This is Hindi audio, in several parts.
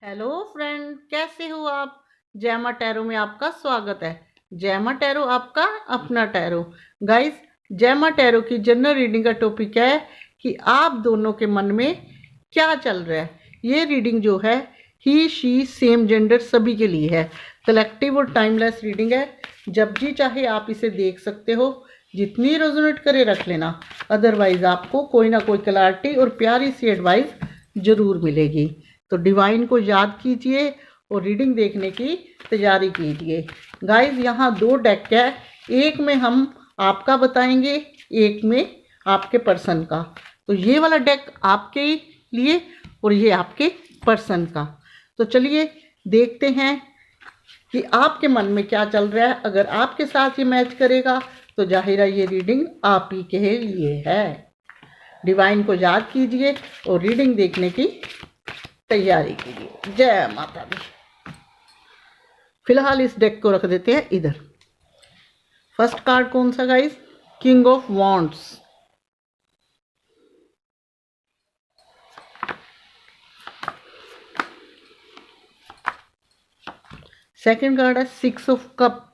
हेलो फ्रेंड, कैसे हो आप। जैमा टैरो में आपका स्वागत है। जैमा टैरो आपका अपना टैरो। गाइस, जैमा टैरो की जनरल रीडिंग का टॉपिक है कि आप दोनों के मन में क्या चल रहा है। ये रीडिंग जो है ही शी सेम जेंडर सभी के लिए है। कलेक्टिव और टाइमलेस रीडिंग है। जब जी चाहे आप इसे देख सकते हो। जितनी रेजोनेट करे रख लेना, अदरवाइज आपको कोई ना कोई क्लैरिटी और प्यारी सी एडवाइस जरूर मिलेगी। तो डिवाइन को याद कीजिए और रीडिंग देखने की तैयारी कीजिए। गाइस, यहाँ दो डेक है। एक में हम आपका बताएंगे, एक में आपके पर्सन का। तो ये वाला डेक आपके लिए और ये आपके पर्सन का। तो चलिए देखते हैं कि आपके मन में क्या चल रहा है। अगर आपके साथ ये मैच करेगा तो जाहिर है ये रीडिंग आप ही के लिए है। डिवाइन को याद कीजिए और रीडिंग देखने की तैयारी कीजिए। जय माता दी। फिलहाल इस डेक को रख देते हैं इधर। फर्स्ट कार्ड कौन सा guys? King of wands. Second card है six of cup.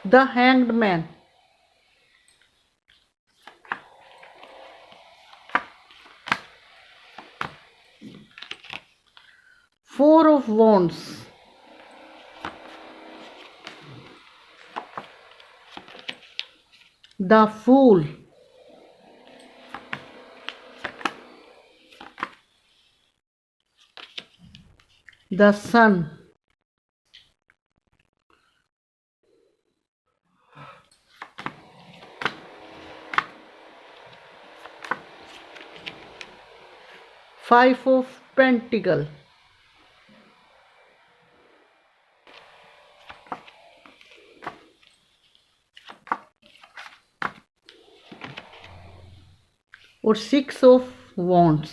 The hanged man. Four of wands. The fool. The sun. Five of pentacle. और सिक्स ऑफ वॉन्ड्स।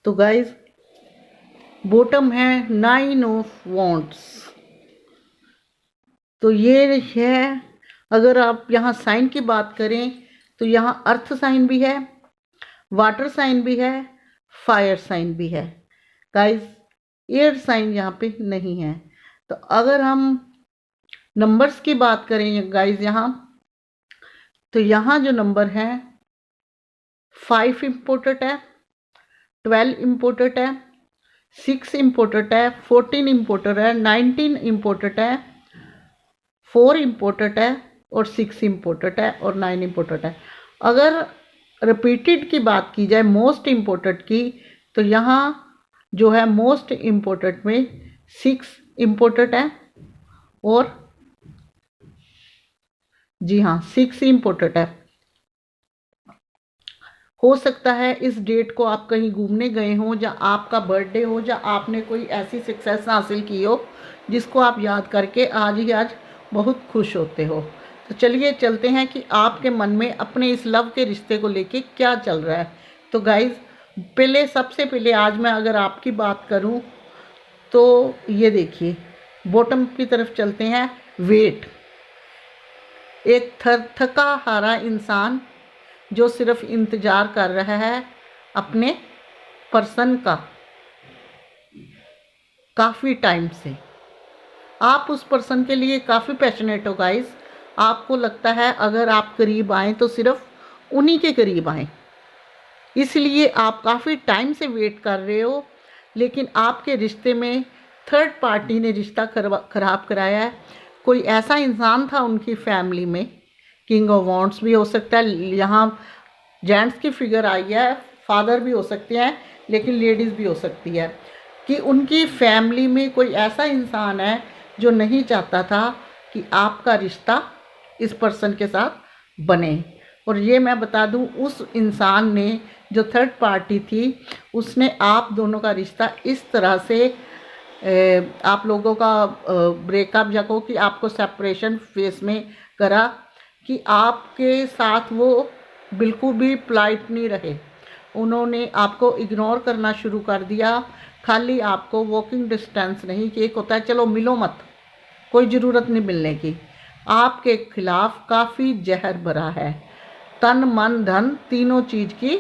तो गाइज, बॉटम है नाइन ऑफ वॉन्ड्स। तो ये है, अगर आप यहाँ साइन की बात करें तो यहाँ अर्थ साइन भी है, वाटर साइन भी है, फायर साइन भी है। गाइस, एयर साइन यहाँ पे नहीं है। तो अगर हम नंबर्स की बात करें गाइस यहाँ, तो यहाँ जो नंबर है 5 इम्पोर्टेंट है, 12 इम्पोर्टेंट है, 6 इम्पोर्टेंट है, 14 इम्पोर्टेंट है, 19 इम्पोर्टेंट है, 4 इम्पोर्टेंट है और 6 इम्पोर्टेंट है और 9 इम्पोर्टेंट है। अगर रिपीटेड की बात की जाए मोस्ट इम्पोर्टेंट की, तो यहाँ जो है मोस्ट इम्पोर्टेंट में 6 इम्पोर्टेंट है और जी हाँ 6 इम्पोर्टेंट है। हो सकता है इस डेट को आप कहीं घूमने गए हों, या आपका बर्थडे हो, या आपने कोई ऐसी सक्सेस हासिल की हो जिसको आप याद करके आज ही आज बहुत खुश होते हो। तो चलिए चलते हैं कि आपके मन में अपने इस लव के रिश्ते को लेके क्या चल रहा है। तो गाइज, सबसे पहले आज मैं अगर आपकी बात करूं तो ये देखिए, बॉटम की तरफ चलते हैं। वेट, एक थका हारा इंसान जो सिर्फ इंतज़ार कर रहा है अपने पर्सन का काफ़ी टाइम से। आप उस पर्सन के लिए काफ़ी पैशनेट हो गाइस। आपको लगता है अगर आप करीब आएँ तो सिर्फ उन्हीं के करीब आएँ, इसलिए आप काफ़ी टाइम से वेट कर रहे हो। लेकिन आपके रिश्ते में थर्ड पार्टी ने रिश्ता खराब कराया है। कोई ऐसा इंसान था उनकी फैमिली में, किंग ऑफ वॉन्ड्स भी हो सकता है, यहाँ जेंट्स की फिगर आई है, फादर भी हो सकते हैं, लेकिन लेडीज़ भी हो सकती है, कि उनकी फैमिली में कोई ऐसा इंसान है जो नहीं चाहता था कि आपका रिश्ता इस पर्सन के साथ बने। और ये मैं बता दूं, उस इंसान ने, जो थर्ड पार्टी थी, उसने आप दोनों का रिश्ता इस तरह से आप लोगों का ब्रेकअप, या कहो कि आपको सेपरेशन फेस में करा कि आपके साथ वो बिल्कुल भी पोलाइट नहीं रहे। उन्होंने आपको इग्नोर करना शुरू कर दिया। खाली आपको वॉकिंग डिस्टेंस नहीं, कि एक होता है चलो मिलो मत, कोई ज़रूरत नहीं मिलने की, आपके खिलाफ काफ़ी जहर भरा है। तन मन धन तीनों चीज़ की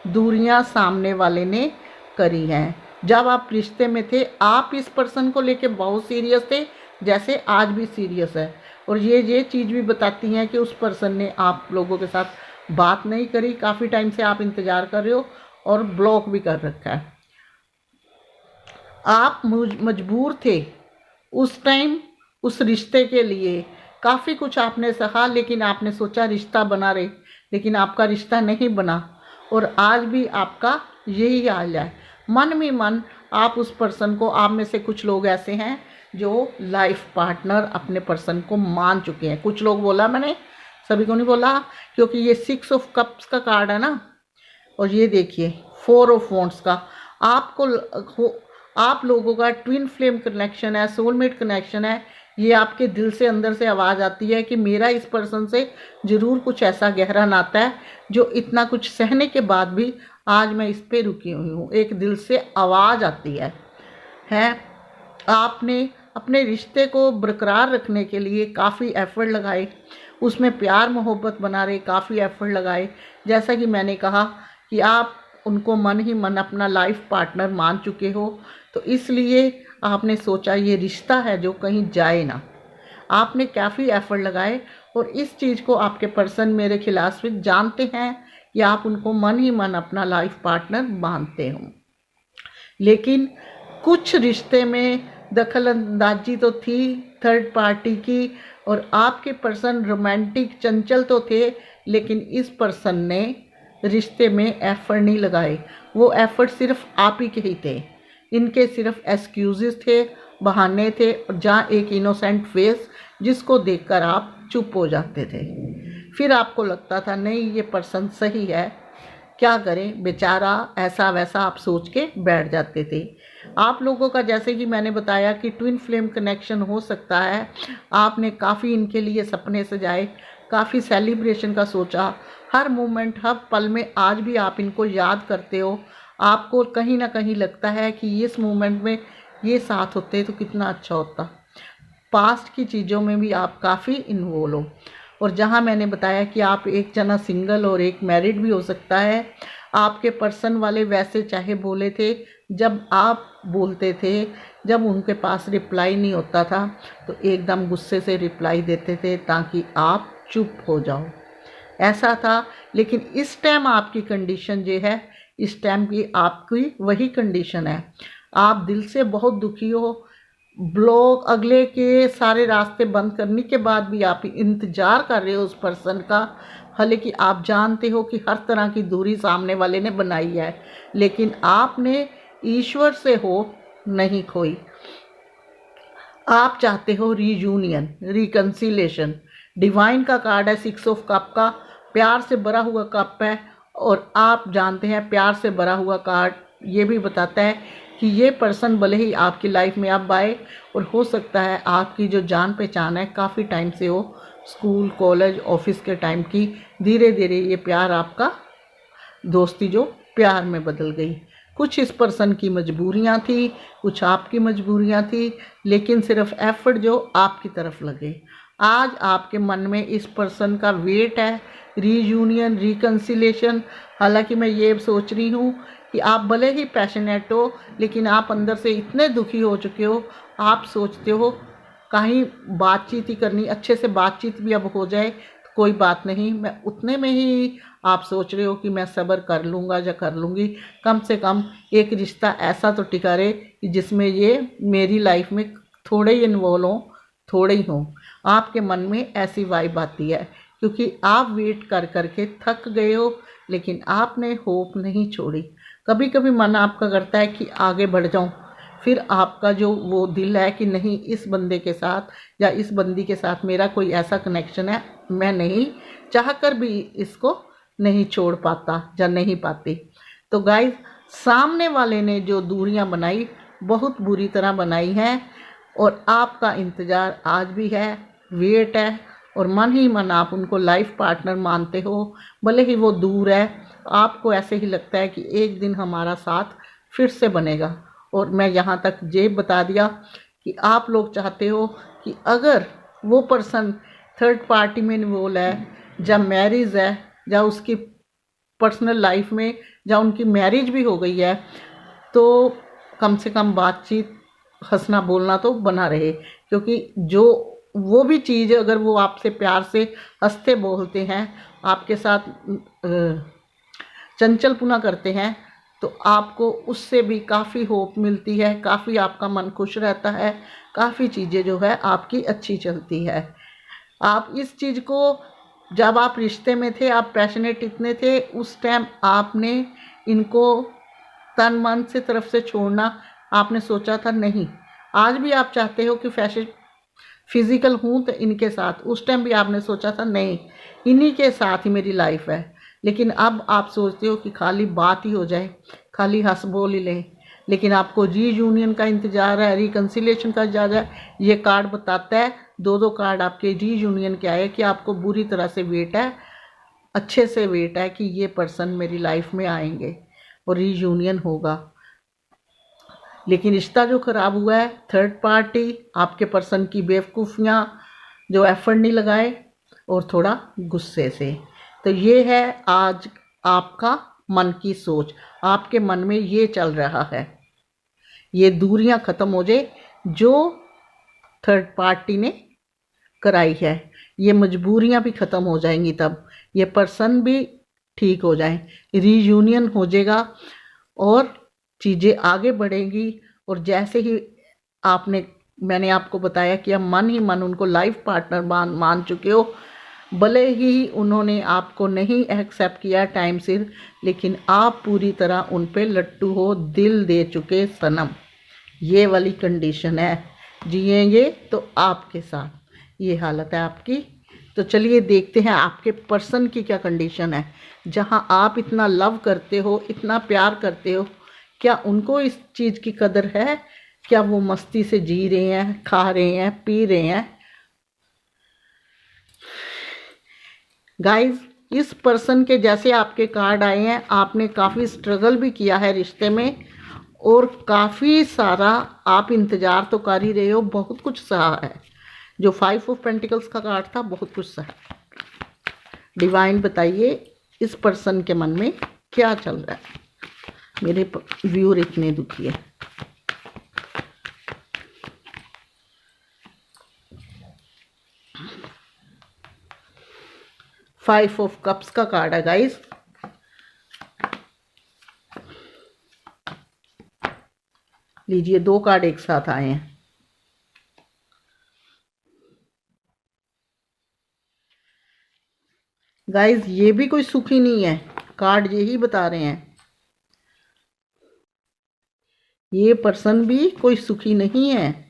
दूरियां सामने वाले ने करी हैं। जब आप रिश्ते में थे आप इस पर्सन को लेके बहुत सीरियस थे, जैसे आज भी सीरियस है। और ये चीज़ भी बताती हैं कि उस पर्सन ने आप लोगों के साथ बात नहीं करी, काफ़ी टाइम से आप इंतज़ार कर रहे हो और ब्लॉक भी कर रखा है। आप मजबूर थे उस टाइम उस रिश्ते के लिए, काफ़ी कुछ आपने सहा, लेकिन आपने सोचा रिश्ता बना रहे, लेकिन आपका रिश्ता नहीं बना। और आज भी आपका यही हाल है। मन में मन आप उस पर्सन को, आप में से कुछ लोग ऐसे हैं जो लाइफ पार्टनर अपने पर्सन को मान चुके हैं। कुछ लोग बोला मैंने, सभी को नहीं बोला, क्योंकि ये 6 ऑफ कप्स का कार्ड है ना, और ये देखिए 4 ऑफ वॉन्ड्स का। आप लोगों का ट्विन फ्लेम कनेक्शन है, सोलमेट कनेक्शन है। ये आपके दिल से अंदर से आवाज़ आती है कि मेरा इस पर्सन से ज़रूर कुछ ऐसा गहरा नाता है जो इतना कुछ सहने के बाद भी आज मैं इस पे रुकी हुई हूँ। एक दिल से आवाज़ आती है। आपने अपने रिश्ते को बरकरार रखने के लिए काफ़ी एफर्ट लगाए, उसमें प्यार मोहब्बत बना रहे, काफ़ी एफर्ट लगाए। जैसा कि मैंने कहा कि आप उनको मन ही मन अपना लाइफ पार्टनर मान चुके हो, तो इसलिए आपने सोचा ये रिश्ता है जो कहीं जाए ना। आपने काफ़ी एफर्ट लगाए और इस चीज़ को आपके पर्सन मेरे खिलाफ भी जानते हैं कि आप उनको मन ही मन अपना लाइफ पार्टनर मानते हो। लेकिन कुछ रिश्ते में दखल अंदाजी तो थी थर्ड पार्टी की, और आपके पर्सन रोमांटिक चंचल तो थे, लेकिन इस पर्सन ने रिश्ते में एफर्ट नहीं लगाए। वो एफर्ट सिर्फ आप ही के ही थे। इनके सिर्फ एक्सक्यूजेस थे, बहाने थे, और जहाँ एक इनोसेंट फेस जिसको देखकर आप चुप हो जाते थे। फिर आपको लगता था नहीं ये पर्सन सही है, क्या करें बेचारा, ऐसा वैसा आप सोच के बैठ जाते थे। आप लोगों का जैसे कि मैंने बताया कि ट्विन फ्लेम कनेक्शन हो सकता है। आपने काफ़ी इनके लिए सपने सजाए, काफ़ी सेलिब्रेशन का सोचा, हर मोमेंट हर पल में आज भी आप इनको याद करते हो। आपको कहीं ना कहीं लगता है कि इस मोमेंट में ये साथ होते तो कितना अच्छा होता। पास्ट की चीज़ों में भी आप काफ़ी इन्वॉल्व हो। और जहाँ मैंने बताया कि आप एक जना सिंगल और एक मैरिड भी हो सकता है। आपके पर्सन वाले वैसे चाहे बोले थे, जब आप बोलते थे, जब उनके पास रिप्लाई नहीं होता था तो एकदम गुस्से से रिप्लाई देते थे ताकि आप चुप हो जाओ, ऐसा था। लेकिन इस टाइम आपकी कंडीशन जो है, इस टाइम की आपकी वही कंडीशन है। आप दिल से बहुत दुखी हो। ब्लॉक अगले के सारे रास्ते बंद करने के बाद भी आप इंतज़ार कर रहे हो उस पर्सन का। हालांकि आप जानते हो कि हर तरह की दूरी सामने वाले ने बनाई है, लेकिन आपने ईश्वर से होप नहीं खोई। आप चाहते हो रीयूनियन, रिकन्सिलेशन। डिवाइन का कार्ड है 6 ऑफ कप का, प्यार से भरा हुआ कप है। और आप जानते हैं प्यार से भरा हुआ कार्ड ये भी बताता है कि ये पर्सन भले ही आपकी लाइफ में अब आए, और हो सकता है आपकी जो जान पहचान है काफ़ी टाइम से हो, स्कूल कॉलेज ऑफिस के टाइम की, धीरे धीरे ये प्यार आपका दोस्ती जो प्यार में बदल गई। कुछ इस पर्सन की मजबूरियां थी, कुछ आपकी मजबूरियां थी, लेकिन सिर्फ एफर्ट जो आपकी तरफ लगे। आज आपके मन में इस पर्सन का वेट है, रीयूनियन, रिकन्सिलेशन। हालांकि मैं ये सोच रही हूँ कि आप भले ही पैशनेट हो, लेकिन आप अंदर से इतने दुखी हो चुके हो, आप सोचते हो कहीं बातचीत ही करनी, अच्छे से बातचीत भी अब हो जाए तो कोई बात नहीं, मैं उतने में ही आप सोच रहे हो कि मैं सब्र कर लूँगा या कर लूँगी, कम से कम एक रिश्ता ऐसा तो टिका रहे कि जिसमें ये मेरी लाइफ में थोड़े ही इन्वॉल्व हों, थोड़े ही हों। आपके मन में ऐसी वाइब आती है क्योंकि आप वेट कर करके थक गए हो, लेकिन आपने होप नहीं छोड़ी। कभी कभी मन आपका करता है कि आगे बढ़ जाऊं, फिर आपका जो वो दिल है कि नहीं, इस बंदे के साथ या इस बंदी के साथ मेरा कोई ऐसा कनेक्शन है, मैं नहीं चाह कर भी इसको नहीं छोड़ पाता या नहीं पाती। तो गाइस, सामने वाले ने जो दूरियां बनाई बहुत बुरी तरह बनाई हैं, और आपका इंतज़ार आज भी है, वेट है, और मन ही मन आप उनको लाइफ पार्टनर मानते हो। भले ही वो दूर है, आपको ऐसे ही लगता है कि एक दिन हमारा साथ फिर से बनेगा। और मैं यहाँ तक ये बता दिया कि आप लोग चाहते हो कि अगर वो पर्सन थर्ड पार्टी में इन्वॉल्व है, जब मैरिज है, जब उसकी पर्सनल लाइफ में जब उनकी मैरिज भी हो गई है, तो कम से कम बातचीत, हंसना बोलना तो बना रहे। क्योंकि जो वो भी चीज़ अगर वो आपसे प्यार से हंसते बोलते हैं, आपके साथ चंचलपुना करते हैं, तो आपको उससे भी काफ़ी होप मिलती है, काफ़ी आपका मन खुश रहता है, काफ़ी चीज़ें जो है आपकी अच्छी चलती है। आप इस चीज़ को, जब आप रिश्ते में थे, आप पैशनेट इतने थे, उस टाइम आपने इनको तन मन से तरफ से छोड़ना आपने सोचा था नहीं। आज भी आप चाहते हो कि फिजिकल हूँ तो इनके साथ, उस टाइम भी आपने सोचा था नहीं, इन्हीं के साथ ही मेरी लाइफ है। लेकिन अब आप सोचते हो कि खाली बात ही हो जाए, खाली हंस बोल ही लें। लेकिन आपको रीयूनियन का इंतज़ार है, रिकन्सिलिएशन का इंतज़ार है। ये कार्ड बताता है, दो कार्ड आपके रीयूनियन के आए कि आपको बुरी तरह से वेट है, अच्छे से वेट है कि ये पर्सन मेरी लाइफ में आएंगे और रीयूनियन होगा। लेकिन रिश्ता जो ख़राब हुआ है, थर्ड पार्टी, आपके पर्सन की बेवकूफ़ियाँ, जो एफर्ट नहीं लगाए और थोड़ा गुस्से से। तो ये है आज आपका मन की सोच, आपके मन में ये चल रहा है। ये दूरियां ख़त्म हो जाए जो थर्ड पार्टी ने कराई है, ये मजबूरियां भी ख़त्म हो जाएंगी, तब ये पर्सन भी ठीक हो जाए, रीयूनियन हो जाएगा और चीज़ें आगे बढ़ेंगी। और जैसे ही मैंने आपको बताया कि आप मन ही मन उनको लाइफ पार्टनर मान चुके हो, भले ही उन्होंने आपको नहीं एक्सेप्ट किया टाइम से, लेकिन आप पूरी तरह उन पे लट्टू हो, दिल दे चुके सनम। ये वाली कंडीशन है, जिएंगे तो आपके साथ, ये हालत है आपकी। तो चलिए देखते हैं आपके पर्सन की क्या कंडीशन है। जहां आप इतना लव करते हो, इतना प्यार करते हो, क्या उनको इस चीज़ की कदर है? क्या वो मस्ती से जी रहे हैं, खा रहे हैं, पी रहे हैं? गाइस, इस पर्सन के जैसे आपके कार्ड आए हैं, आपने काफ़ी स्ट्रगल भी किया है रिश्ते में और काफ़ी सारा आप इंतज़ार तो कर ही रहे हो, बहुत कुछ सहा है। जो 5 ऑफ पेंटिकल्स का कार्ड था, बहुत कुछ सहा। डिवाइन बताइए इस पर्सन के मन में क्या चल रहा है। मेरे व्यूअर इतने दुखी है। फाइव ऑफ कप्स का कार्ड है गाइस। लीजिए, 2 कार्ड एक साथ आए हैं। गाइस, ये भी कोई सुखी नहीं है, कार्ड यही बता रहे हैं। ये पर्सन भी कोई सुखी नहीं है।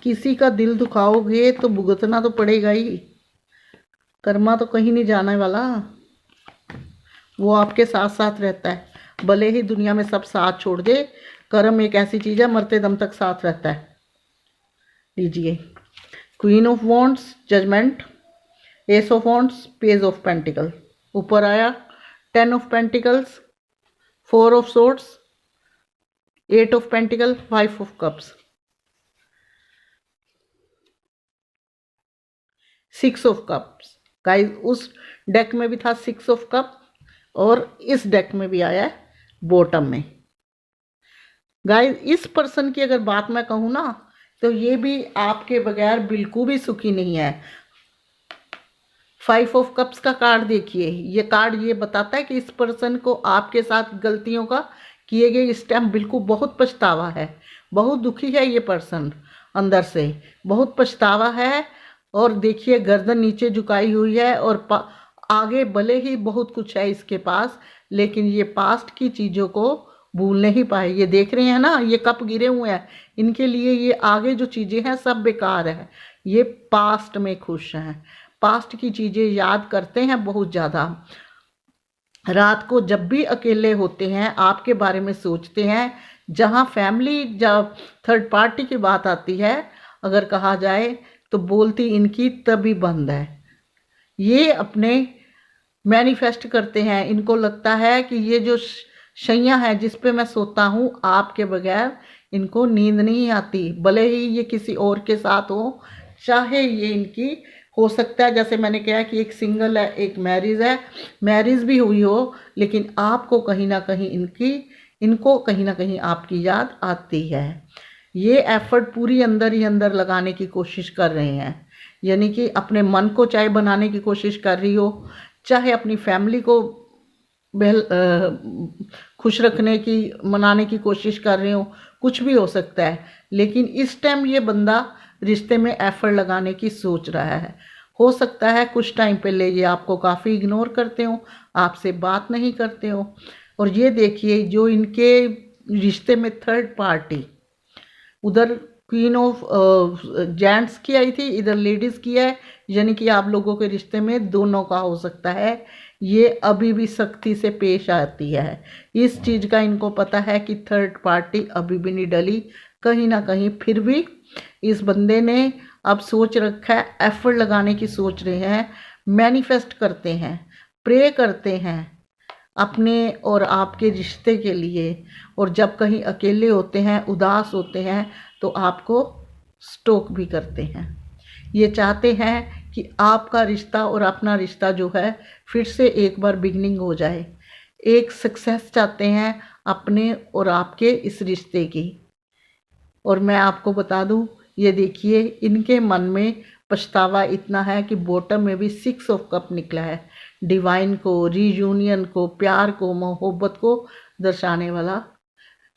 किसी का दिल दुखाओगे तो भुगतना तो पड़ेगा ही, कर्मा तो कहीं नहीं जाने वाला, वो आपके साथ साथ रहता है। भले ही दुनिया में सब साथ छोड़ दे, कर्म एक ऐसी चीज़ है, मरते दम तक साथ रहता है। लीजिए, queen of wands, judgment, ace of wands, page of pentacle. ऊपर आया 10 of pentacles, 4 of swords, 8 of pentacle, 5 of cups, 6 of cups. Guys, उस डेक में भी था 6 ऑफ कप और इस डेक में भी आया है बॉटम में। गाइस, इस पर्सन की अगर बात मैं कहूँ ना, तो ये भी आपके बगैर बिल्कुल भी सुखी नहीं है। 5 ऑफ कप्स का कार्ड देखिए, ये कार्ड ये बताता है कि इस पर्सन को आपके साथ गलतियों का किए गए इस टाइम बिल्कुल बहुत पछतावा है, बहुत दुखी है ये पर्सन, अंदर से बहुत पछतावा है। और देखिए, गर्दन नीचे झुकाई हुई है और आगे भले ही बहुत कुछ है इसके पास, लेकिन ये पास्ट की चीज़ों को भूल नहीं पाए। ये देख रहे हैं ना, ये कप गिरे हुए हैं, इनके लिए ये आगे जो चीज़ें हैं सब बेकार है। ये पास्ट में खुश हैं, पास्ट की चीज़ें याद करते हैं बहुत ज़्यादा। रात को जब भी अकेले होते हैं, आपके बारे में सोचते हैं। जहाँ फैमिली, जब थर्ड पार्टी की बात आती है, अगर कहा जाए तो बोलती इनकी तभी बंद है। ये अपने मैनिफेस्ट करते हैं। इनको लगता है कि ये जो शैया है जिस पे मैं सोता हूँ, आपके बगैर इनको नींद नहीं आती, भले ही ये किसी और के साथ हो, चाहे ये इनकी हो सकता है, जैसे मैंने कहा कि एक सिंगल है एक मैरिज है, मैरिज भी हुई हो, लेकिन आपको कहीं ना कहीं इनको कहीं ना कहीं आपकी याद आती है। ये एफर्ट पूरी अंदर ही अंदर लगाने की कोशिश कर रहे हैं, यानी कि अपने मन को चाहे बनाने की कोशिश कर रही हो, चाहे अपनी फैमिली को खुश रखने की मनाने की कोशिश कर रहे हो, कुछ भी हो सकता है। लेकिन इस टाइम ये बंदा रिश्ते में एफर्ट लगाने की सोच रहा है। हो सकता है कुछ टाइम पहले ये आपको काफ़ी इग्नोर करते हो, आपसे बात नहीं करते हो। और ये देखिए जो इनके रिश्ते में थर्ड पार्टी, उधर क्वीन ऑफ जेंट्स की आई थी, इधर लेडीज़ की है, यानी कि आप लोगों के रिश्ते में दोनों का हो सकता है। ये अभी भी सख्ती से पेश आती है। इस चीज़ का इनको पता है कि थर्ड पार्टी अभी भी नहीं डली कहीं ना कहीं। फिर भी इस बंदे ने अब सोच रखा है, एफर्ट लगाने की सोच रहे हैं, मैनिफेस्ट करते हैं, प्रे करते हैं अपने और आपके रिश्ते के लिए। और जब कहीं अकेले होते हैं, उदास होते हैं, तो आपको स्टोक भी करते हैं। ये चाहते हैं कि आपका रिश्ता और अपना रिश्ता जो है फिर से एक बार बिगनिंग हो जाए। एक सक्सेस चाहते हैं अपने और आपके इस रिश्ते की। और मैं आपको बता दूं, ये देखिए इनके मन में पछतावा इतना है कि बॉटम में भी 6 ऑफ कप निकला है। डिवाइन को, रीयूनियन को, प्यार को, मोहब्बत को दर्शाने वाला।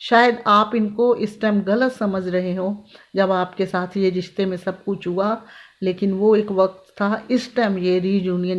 शायद आप इनको इस टाइम गलत समझ रहे हो जब आपके साथ ये रिश्ते में सब कुछ हुआ, लेकिन वो एक वक्त था। इस टाइम ये रीयूनियन